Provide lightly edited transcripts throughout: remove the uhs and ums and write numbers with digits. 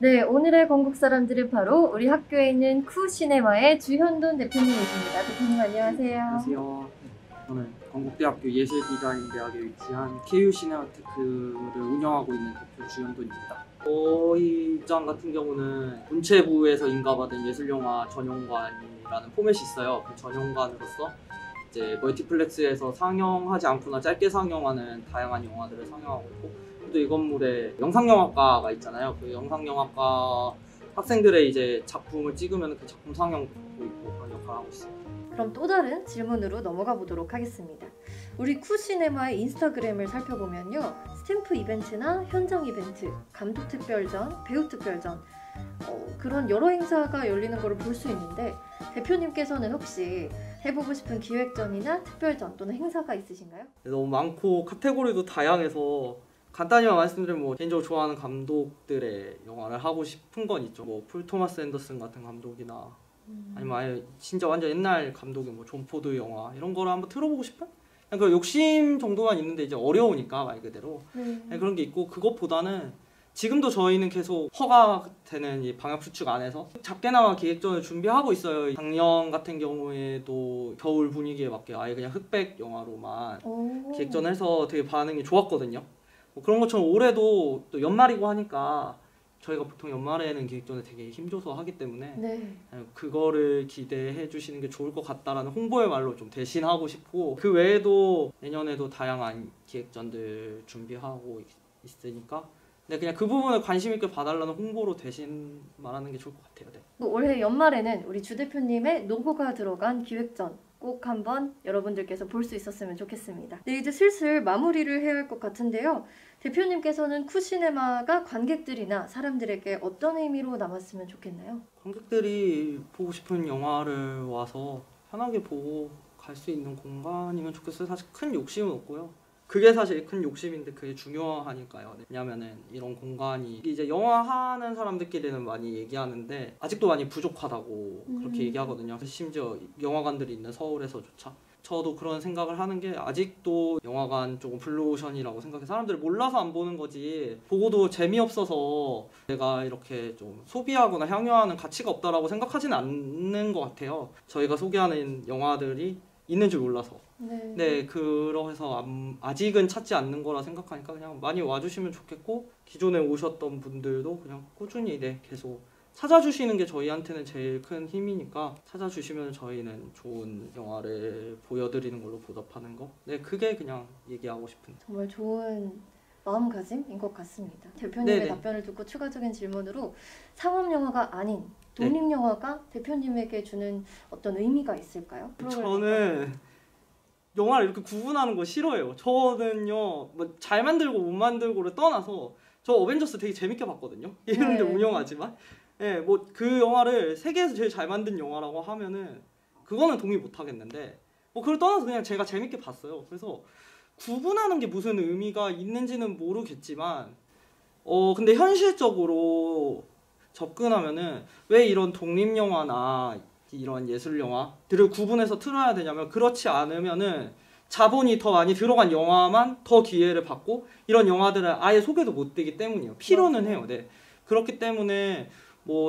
네, 오늘의 건국 사람들은 바로 우리 학교에 있는 쿠시네마의 주현돈 대표님이십니다. 대표님 안녕하세요. 안녕하세요. 저는 건국대학교 예술디자인대학에 위치한 KU 시네마테크를 운영하고 있는 대표 주현돈입니다. 저희 입장 같은 경우는 문체부에서 인가받은 예술영화 전용관이라는 포맷이 있어요. 그 전용관으로서 이제 멀티플렉스에서 상영하지 않거나 짧게 상영하는 다양한 영화들을 상영하고 있고, 또 이 건물에 영상영화과가 있잖아요. 그 영상영화과 학생들의 이제 작품을 찍으면 그 작품 상영도 있고 그런 역할을 하고 있어요. 그럼 또 다른 질문으로 넘어가 보도록 하겠습니다. 우리 쿠시네마의 인스타그램을 살펴보면요. 스탬프 이벤트나 현장 이벤트, 감독 특별전, 배우 특별전 그런 여러 행사가 열리는 것을 볼 수 있는데 대표님께서는 혹시 해보고 싶은 기획전이나 특별전 또는 행사가 있으신가요? 너무 많고 카테고리도 다양해서 간단히만 말씀드리면 개인적으로 좋아하는 감독들의 영화를 하고 싶은 건 있죠. 폴 토마스 앤더슨 같은 감독이나 아니면 아예 진짜 완전 옛날 감독의 존 포드 영화 이런 거를 한번 틀어보고 싶은? 그냥 그 욕심 정도만 있는데 이제 어려우니까 말 그대로 그런 게 있고, 그것보다는 지금도 저희는 계속 허가되는 이 방역 수칙 안에서 작게나마 기획전을 준비하고 있어요. 작년 같은 경우에도 겨울 분위기에 맞게 아예 그냥 흑백 영화로만 기획전을 해서 되게 반응이 좋았거든요. 그런 것처럼 올해도 또 연말이고 하니까 저희가 보통 연말에는 기획전을 되게 힘줘서 하기 때문에 그거를 기대해 주시는 게 좋을 것 같다라는 홍보의 말로 좀 대신하고 싶고, 그 외에도 내년에도 다양한 기획전들 준비하고 있으니까 그냥 그 부분을 관심 있게 봐달라는 홍보로 대신 말하는 게 좋을 것 같아요. 네. 올해 연말에는 우리 주 대표님의 노고가 들어간 기획전 꼭 한번 여러분들께서 볼 수 있었으면 좋겠습니다. 네, 이제 슬슬 마무리를 해야 할 것 같은데요. 대표님께서는 쿠시네마가 관객들이나 사람들에게 어떤 의미로 남았으면 좋겠나요? 관객들이 보고 싶은 영화를 와서 편하게 보고 갈 수 있는 공간이면 좋겠어요. 사실 큰 욕심은 없고요. 그게 사실 큰 욕심인데 그게 중요하니까요. 왜냐면은 이런 공간이 이제 영화 하는 사람들끼리는 많이 얘기하는데 아직도 많이 부족하다고 그렇게 얘기하거든요. 심지어 영화관들이 있는 서울에서조차. 저도 그런 생각을 하는 게 아직도 영화관 조금 블루오션이라고 생각해. 사람들이 몰라서 안 보는 거지 보고도 재미없어서 내가 이렇게 좀 소비하거나 향유하는 가치가 없다라고 생각하지는 않는 것 같아요. 저희가 소개하는 영화들이 있는 줄 몰라서. 네, 그래서 아직은 찾지 않는 거라 생각하니까 그냥 많이 와주시면 좋겠고, 기존에 오셨던 분들도 그냥 꾸준히 계속 찾아주시는 게 저희한테는 제일 큰 힘이니까 찾아주시면 저희는 좋은 영화를 보여드리는 걸로 보답하는 거. 네, 그게 그냥 얘기하고 싶은. 정말 좋은 마음가짐인 것 같습니다. 대표님의 답변을 듣고 추가적인 질문으로 상업영화가 아닌 독립영화가 대표님에게 주는 어떤 의미가 있을까요? 저는 영화를 이렇게 구분하는 거 싫어해요. 저는요, 잘 만들고 못 만들고를 떠나서 저 어벤져스 되게 재밌게 봤거든요. 이런데 운영하지만 그 영화를 세계에서 제일 잘 만든 영화라고 하면은 그거는 동의 못 하겠는데 그걸 떠나서 그냥 제가 재밌게 봤어요. 그래서 구분하는 게 무슨 의미가 있는지는 모르겠지만 근데 현실적으로 접근하면은 왜 이런 독립영화나 이런 예술영화들을 구분해서 틀어야 되냐면, 그렇지 않으면은 자본이 더 많이 들어간 영화만 더 기회를 받고 이런 영화들은 아예 소개도 못 되기 때문이에요. 필요는 해요. 네. 그렇기 때문에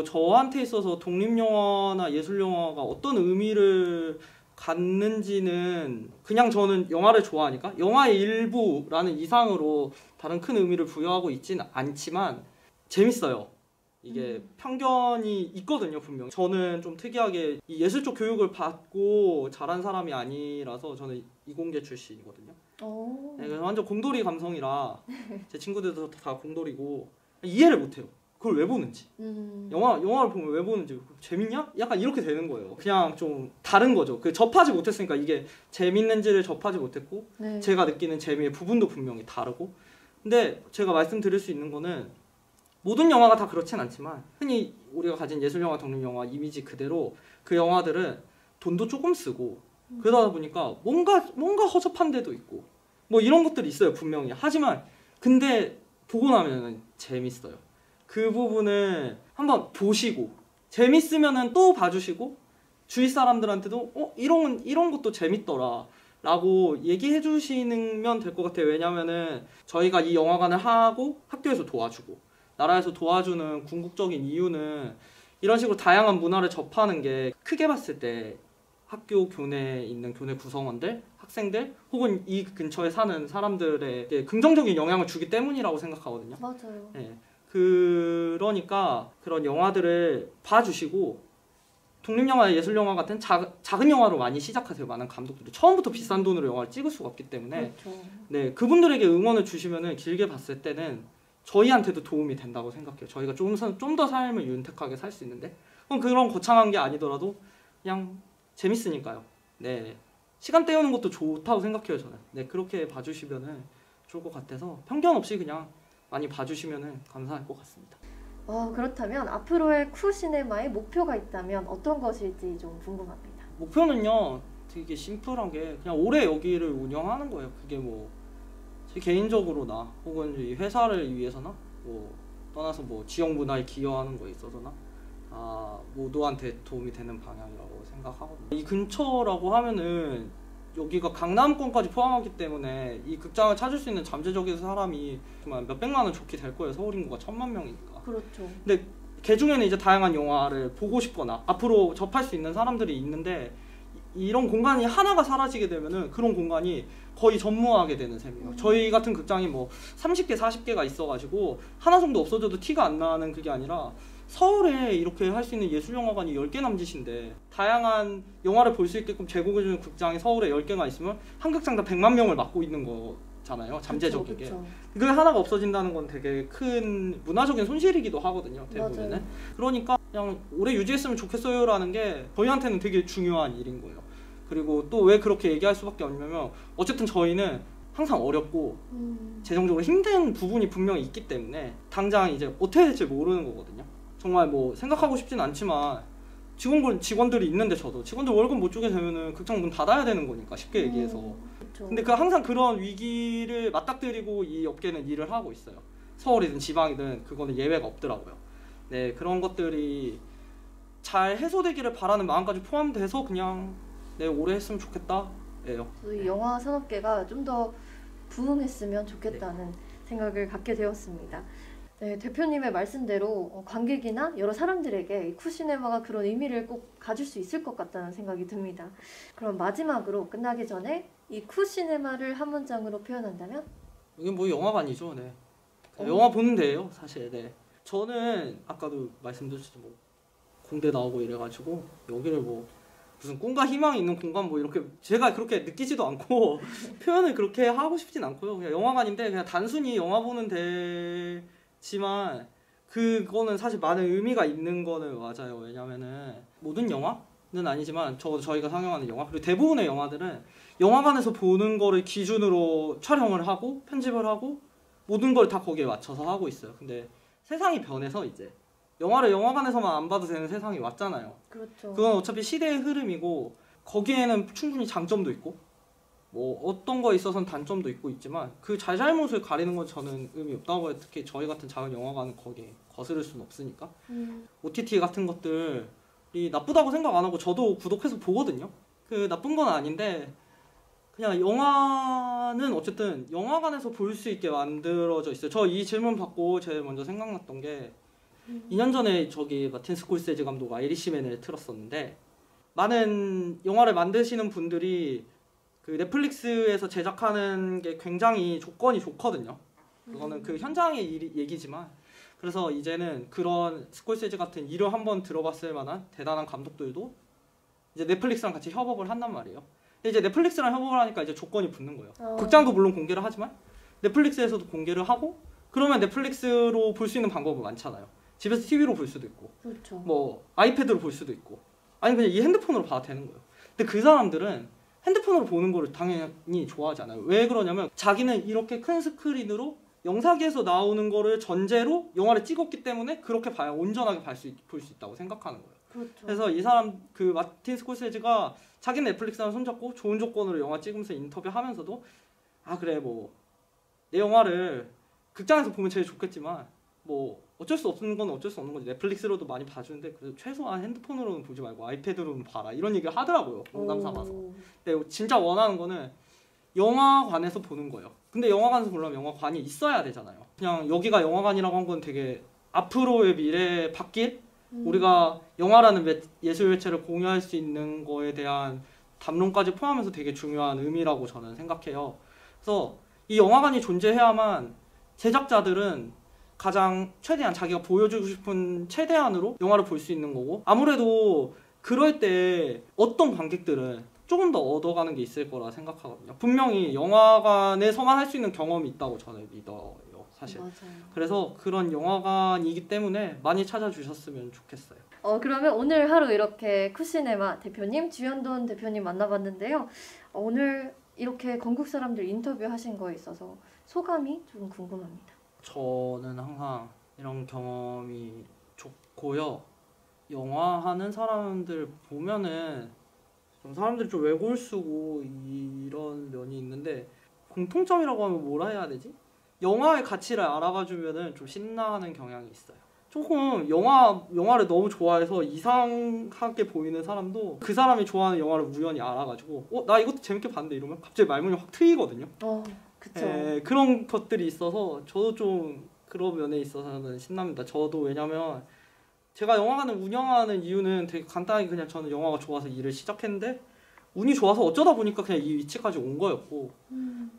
저한테 있어서 독립영화나 예술영화가 어떤 의미를 갖는지는 그냥 저는 영화를 좋아하니까 영화의 일부라는 이상으로 다른 큰 의미를 부여하고 있지는 않지만 재밌어요. 이게 편견이 있거든요, 분명히. 저는 좀 특이하게 이 예술 쪽 교육을 받고 자란 사람이 아니라서 저는 이공계 출신이거든요. 네, 완전 공돌이 감성이라 제 친구들도 다 공돌이고 이해를 못해요. 그걸 왜 보는지. 영화를 보면 왜 보는지. 재밌냐? 약간 이렇게 되는 거예요. 그냥 좀 다른 거죠. 접하지 못했으니까 이게 재밌는지를 접하지 못했고 제가 느끼는 재미의 부분도 분명히 다르고. 근데 제가 말씀드릴 수 있는 거는 모든 영화가 다 그렇진 않지만 흔히 우리가 가진 예술영화, 독립영화 이미지 그대로 그 영화들은 돈도 조금 쓰고 그러다 보니까 뭔가 허접한 데도 있고 이런 것들이 있어요, 분명히. 하지만 근데 보고 나면 재밌어요. 그 부분을 한번 보시고 재밌으면은 또 봐주시고 주위 사람들한테도 이런 것도 재밌더라 라고 얘기해 주시면 될 것 같아요. 왜냐면은 저희가 이 영화관을 하고 학교에서 도와주고 나라에서 도와주는 궁극적인 이유는 이런 식으로 다양한 문화를 접하는 게 크게 봤을 때 학교 교내에 있는 교내 구성원들, 학생들 혹은 이 근처에 사는 사람들에게 긍정적인 영향을 주기 때문이라고 생각하거든요. 맞아요. 예. 그러니까 그런 영화들을 봐주시고 독립영화, 예술영화 같은 작은 영화로 많이 시작하세요. 많은 감독들이 처음부터 비싼 돈으로 영화를 찍을 수가 없기 때문에 그렇죠. 네, 그분들에게 응원을 주시면은 길게 봤을 때는 저희한테도 도움이 된다고 생각해요. 저희가 좀 더 삶을 윤택하게 살 수 있는데 그런 거창한 게 아니더라도 그냥 재밌으니까요. 네, 시간 때우는 것도 좋다고 생각해요. 저는 네, 그렇게 봐주시면은 좋을 것 같아서 편견 없이 그냥 많이 봐주시면은 감사할 것 같습니다. 그렇다면 앞으로의 쿠시네마의 목표가 있다면 어떤 것일지 좀 궁금합니다. 목표는요 되게 심플한 게 그냥 오래 여기를 운영하는 거예요. 그게 뭐 제 개인적으로나 혹은 이 회사를 위해서나 뭐 떠나서 뭐 지역 문화에 기여하는 거에 있어서나 모두한테 도움이 되는 방향이라고 생각하거든요. 이 근처라고 하면은 여기가 강남권까지 포함하기 때문에 이 극장을 찾을 수 있는 잠재적인 사람이 정말 몇백만 원 좋게 될 거예요. 서울 인구가 1000만 명이니까. 그렇죠. 근데 그 중에는 이제 다양한 영화를 보고 싶거나 앞으로 접할 수 있는 사람들이 있는데 이런 공간이 하나가 사라지게 되면은 그런 공간이 거의 전무하게 되는 셈이에요. 저희 같은 극장이 뭐 30개, 40개가 있어가지고 하나 정도 없어져도 티가 안 나는 그게 아니라 서울에 이렇게 할 수 있는 예술영화관이 10개 남짓인데 다양한 영화를 볼 수 있게끔 제공해주는 극장이 서울에 10개가 있으면 한 극장당 100만 명을 맡고 있는 거잖아요. 잠재적이게. 그렇죠. 그게 하나가 없어진다는 건 되게 큰 문화적인 손실이기도 하거든요. 대부분은. 맞아요. 그러니까 그냥 오래 유지했으면 좋겠어요라는 게 저희한테는 되게 중요한 일인 거예요. 그리고 또 왜 그렇게 얘기할 수밖에 없냐면 어쨌든 저희는 항상 어렵고 재정적으로 힘든 부분이 분명히 있기 때문에 당장 이제 어떻게 될지 모르는 거거든요. 정말 뭐 생각하고 싶진 않지만 직원들이 있는데 저도 직원들 월급 못 주게 되면은 극장 문 닫아야 되는 거니까 쉽게 얘기해서. 그렇죠. 근데 항상 그런 위기를 맞닥뜨리고 이 업계는 일을 하고 있어요. 서울이든 지방이든 그거는 예외가 없더라고요. 네, 그런 것들이 잘 해소되기를 바라는 마음까지 포함돼서 그냥 네, 오래 했으면 좋겠다 예요. 이 영화 산업계가 좀 더 부흥했으면 좋겠다는 생각을 갖게 되었습니다. 네, 대표님의 말씀대로 관객이나 여러 사람들에게 이 쿠시네마가 그런 의미를 꼭 가질 수 있을 것 같다는 생각이 듭니다. 그럼 마지막으로 끝나기 전에 이 쿠시네마를 한 문장으로 표현한다면? 이게 뭐 영화관이죠. 네. 영화 보는 데예요, 사실. 네. 저는 아까도 말씀드렸죠. 뭐 공대 나오고 이래가지고 여기를 뭐 무슨 꿈과 희망이 있는 공간 뭐 이렇게 제가 그렇게 느끼지도 않고 표현을 그렇게 하고 싶진 않고요. 그냥 영화관인데 그냥 단순히 영화 보는 데지만 그거는 사실 많은 의미가 있는 거는 맞아요. 왜냐면은 모든 영화는 아니지만 적어도 저희가 상영하는 영화 그리고 대부분의 영화들은 영화관에서 보는 거를 기준으로 촬영을 하고 편집을 하고 모든 걸 다 거기에 맞춰서 하고 있어요. 근데 세상이 변해서 이제 영화를 영화관에서만 안 봐도 되는 세상이 왔잖아요. 그렇죠. 그건 어차피 시대의 흐름이고 거기에는 충분히 장점도 있고 뭐 어떤 거에 있어서는 단점도 있고 있지만 그 잘잘못을 가리는 건 저는 의미 없다고 해요. 특히 저희 같은 작은 영화관은 거기에 거스를 수는 없으니까. OTT 같은 것들이 나쁘다고 생각 안 하고 저도 구독해서 보거든요. 그 나쁜 건 아닌데 그냥 영화는 어쨌든 영화관에서 볼 수 있게 만들어져 있어요. 저 이 질문 받고 제일 먼저 생각났던 게 2년 전에 저기 마틴 스콜세지 감독 아이리시맨을 틀었었는데 많은 영화를 만드시는 분들이 그 넷플릭스에서 제작하는 게 굉장히 조건이 좋거든요. 그거는 그 현장의 얘기지만 그래서 이제는 그런 스콜세지 같은 이름 한번 들어봤을 만한 대단한 감독들도 이제 넷플릭스랑 같이 협업을 한단 말이에요. 근데 이제 넷플릭스랑 협업을 하니까 이제 조건이 붙는 거예요. 극장도 물론 공개를 하지만 넷플릭스에서도 공개를 하고 그러면 넷플릭스로 볼 수 있는 방법은 많잖아요. 집에서 TV로 볼 수도 있고, 그렇죠. 뭐 아이패드로 볼 수도 있고, 아니 그냥 이 핸드폰으로 봐도 되는 거예요. 근데 그 사람들은 핸드폰으로 보는 거를 당연히 좋아하지 않아요. 왜 그러냐면 자기는 이렇게 큰 스크린으로 영상에서 나오는 거를 전제로 영화를 찍었기 때문에 그렇게 봐야 온전하게 볼 수 있다고 생각하는 거예요. 그렇죠. 그래서 이 사람 그 마틴 스콜세지가 자기는 넷플릭스랑 손잡고 좋은 조건으로 영화 찍으면서 인터뷰하면서도 아 그래 뭐 내 영화를 극장에서 보면 제일 좋겠지만 뭐 어쩔 수 없는 건 어쩔 수 없는 거지. 넷플릭스로도 많이 봐주는데 그래도 최소한 핸드폰으로는 보지 말고 아이패드로는 봐라 이런 얘기를 하더라고요. 농담 삼아서. 근데 진짜 원하는 거는 영화관에서 보는 거예요. 근데 영화관에서 보려면 영화관이 있어야 되잖아요. 그냥 여기가 영화관이라고 한 건 되게 앞으로의 미래에 바뀔 우리가 영화라는 예술 매체를 공유할 수 있는 거에 대한 담론까지 포함해서 되게 중요한 의미라고 저는 생각해요. 그래서 이 영화관이 존재해야만 제작자들은 가장 최대한 자기가 보여주고 싶은 최대한으로 영화를 볼 수 있는 거고, 아무래도 그럴 때 어떤 관객들은 조금 더 얻어가는 게 있을 거라 생각하거든요. 분명히 영화관에서만 할 수 있는 경험이 있다고 저는 믿어요, 사실. 맞아요. 그래서 그런 영화관이기 때문에 많이 찾아주셨으면 좋겠어요. 그러면 오늘 하루 이렇게 쿠시네마 대표님, 주현돈 대표님 만나봤는데요. 오늘 이렇게 건국 사람들 인터뷰하신 거에 있어서 소감이 좀 궁금합니다. 저는 항상 이런 경험이 좋고요. 영화 하는 사람들 보면은 좀 사람들이 좀 외골 쓰고 이런 면이 있는데, 공통점이라고 하면 뭐라 해야 되지? 영화의 가치를 알아봐 주면은 좀 신나하는 경향이 있어요. 조금 영화를 너무 좋아해서 이상하게 보이는 사람도 그 사람이 좋아하는 영화를 우연히 알아가지고 나 이것도 재밌게 봤는데 이러면 갑자기 말문이 확 트이거든요. 그쵸. 그런 것들이 있어서 저도 좀 그런 면에 있어서는 신납니다. 저도 왜냐면 제가 영화관을 운영하는 이유는 되게 간단하게 그냥 저는 영화가 좋아서 일을 시작했는데 운이 좋아서 어쩌다 보니까 그냥 이 위치까지 온 거였고,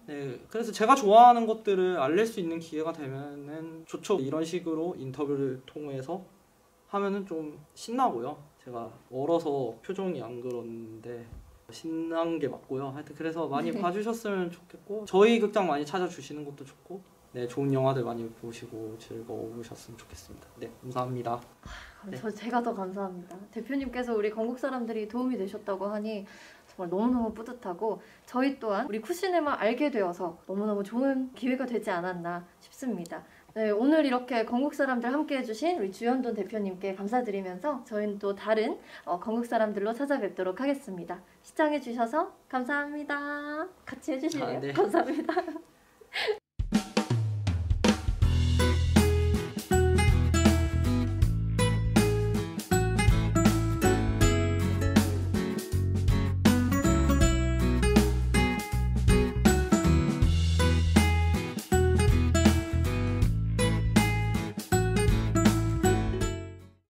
네, 그래서 제가 좋아하는 것들을 알릴 수 있는 기회가 되면은 좋죠. 이런 식으로 인터뷰를 통해서 하면은 좀 신나고요. 제가 멀어서 표정이 안 그런데 신난 게 맞고요. 하여튼 그래서 많이 봐주셨으면 좋겠고, 저희 극장 많이 찾아주시는 것도 좋고, 네, 좋은 영화들 많이 보시고 즐거우셨으면 좋겠습니다. 네, 감사합니다. 네. 제가 더 감사합니다. 대표님께서 우리 건국 사람들이 도움이 되셨다고 하니 정말 너무너무 뿌듯하고, 저희 또한 우리 쿠시네마 알게 되어서 너무너무 좋은 기회가 되지 않았나 싶습니다. 네, 오늘 이렇게 건국 사람들 함께 해주신 우리 주현돈 대표님께 감사드리면서 저희는 또 다른 건국 사람들로 찾아뵙도록 하겠습니다. 시청해주셔서 감사합니다. 같이 해주실래요? 네. 감사합니다.